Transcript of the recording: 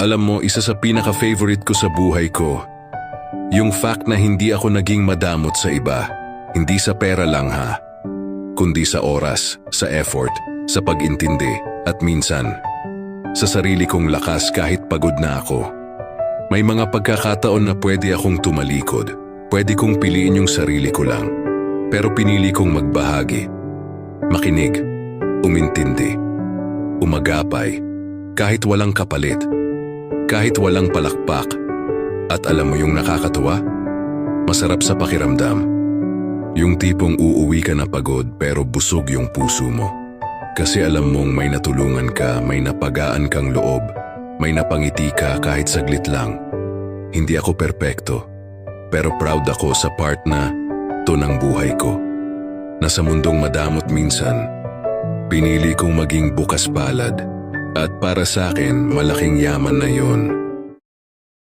Alam mo, isa sa pinaka-favorite ko sa buhay ko, yung fact na hindi ako naging madamot sa iba. Hindi sa pera lang ha, kundi sa oras, sa effort, sa pag-intindi, at minsan, sa sarili kong lakas kahit pagod na ako. May mga pagkakataon na pwede akong tumalikod, pwede kong piliin yung sarili ko lang. Pero pinili kong magbahagi, makinig, umintindi, umagapay, kahit walang kapalit, kahit walang palakpak. At alam mo yung nakakatuwa? Masarap sa pakiramdam. Yung tipong uuwi ka na pagod pero busog yung puso mo. Kasi alam mong may natulungan ka, may napagaan kang loob, may napangiti ka kahit saglit lang. Hindi ako perpekto, pero proud ako sa part na to ng buhay ko. Na sa mundong madamot minsan, pinili kong maging bukas palad. At para sa akin, malaking yaman na yon.